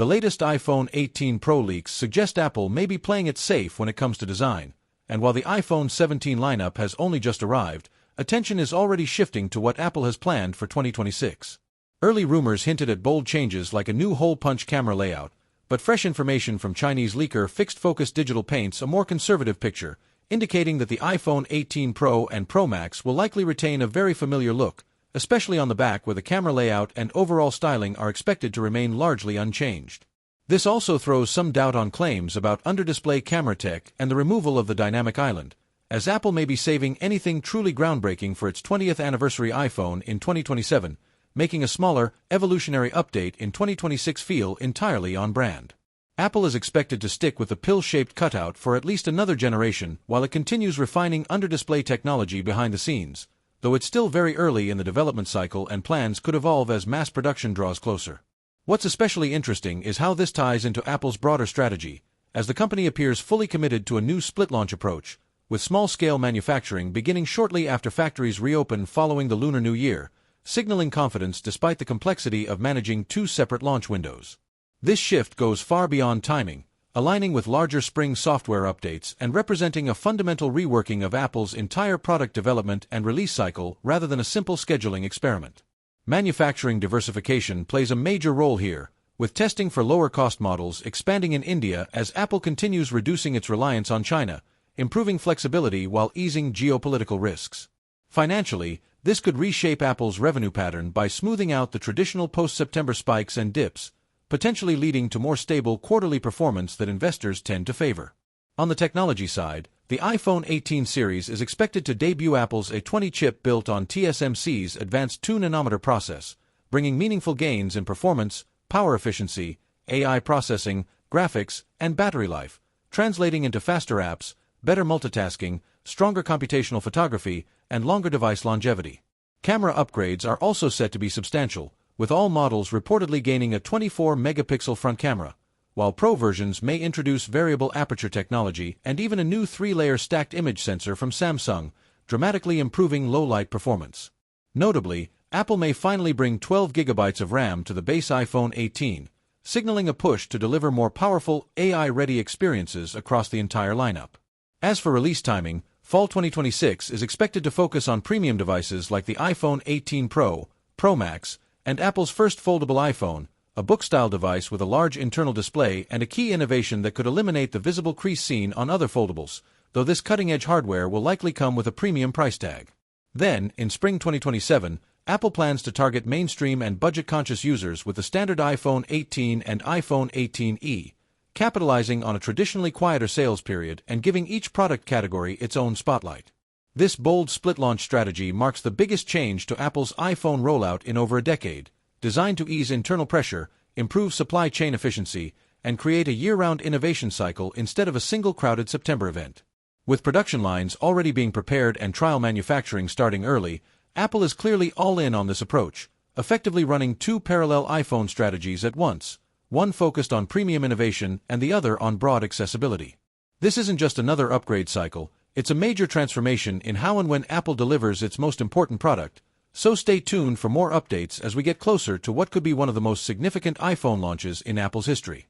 The latest iPhone 18 Pro leaks suggest Apple may be playing it safe when it comes to design, and while the iPhone 17 lineup has only just arrived, attention is already shifting to what Apple has planned for 2026. Early rumors hinted at bold changes like a new hole-punch camera layout, but fresh information from Chinese leaker Fixed-Focus Digital paints a more conservative picture, indicating that the iPhone 18 Pro and Pro Max will likely retain a very familiar look, especially on the back where the camera layout and overall styling are expected to remain largely unchanged. This also throws some doubt on claims about under-display camera tech and the removal of the dynamic island, as Apple may be saving anything truly groundbreaking for its 20th anniversary iPhone in 2027, making a smaller, evolutionary update in 2026 feel entirely on brand. Apple is expected to stick with the pill-shaped cutout for at least another generation while it continues refining under-display technology behind the scenes, though it's still very early in the development cycle and plans could evolve as mass production draws closer. What's especially interesting is how this ties into Apple's broader strategy, as the company appears fully committed to a new split-launch approach, with small-scale manufacturing beginning shortly after factories reopen following the Lunar New Year, signaling confidence despite the complexity of managing two separate launch windows. This shift goes far beyond timing, aligning with larger spring software updates and representing a fundamental reworking of Apple's entire product development and release cycle rather than a simple scheduling experiment. Manufacturing diversification plays a major role here, with testing for lower-cost models expanding in India as Apple continues reducing its reliance on China, improving flexibility while easing geopolitical risks. Financially, this could reshape Apple's revenue pattern by smoothing out the traditional post-September spikes and dips, potentially leading to more stable quarterly performance that investors tend to favor. On the technology side, the iPhone 18 series is expected to debut Apple's A20 chip built on TSMC's advanced 2-nanometer process, bringing meaningful gains in performance, power efficiency, AI processing, graphics, and battery life, translating into faster apps, better multitasking, stronger computational photography, and longer device longevity. Camera upgrades are also set to be substantial, with all models reportedly gaining a 24-megapixel front camera, while Pro versions may introduce variable aperture technology and even a new 3-layer stacked image sensor from Samsung, dramatically improving low-light performance. Notably, Apple may finally bring 12 GB of RAM to the base iPhone 18, signaling a push to deliver more powerful, AI-ready experiences across the entire lineup. As for release timing, fall 2026 is expected to focus on premium devices like the iPhone 18 Pro, Pro Max, and Apple's first foldable iPhone, a book-style device with a large internal display and a key innovation that could eliminate the visible crease seen on other foldables, though this cutting-edge hardware will likely come with a premium price tag. Then, in spring 2027, Apple plans to target mainstream and budget-conscious users with the standard iPhone 18 and iPhone 18e, capitalizing on a traditionally quieter sales period and giving each product category its own spotlight. This bold split-launch strategy marks the biggest change to Apple's iPhone rollout in over a decade, designed to ease internal pressure, improve supply chain efficiency, and create a year-round innovation cycle instead of a single crowded September event. With production lines already being prepared and trial manufacturing starting early, Apple is clearly all in on this approach, effectively running two parallel iPhone strategies at once, one focused on premium innovation and the other on broad accessibility. This isn't just another upgrade cycle, it's a major transformation in how and when Apple delivers its most important product, so stay tuned for more updates as we get closer to what could be one of the most significant iPhone launches in Apple's history.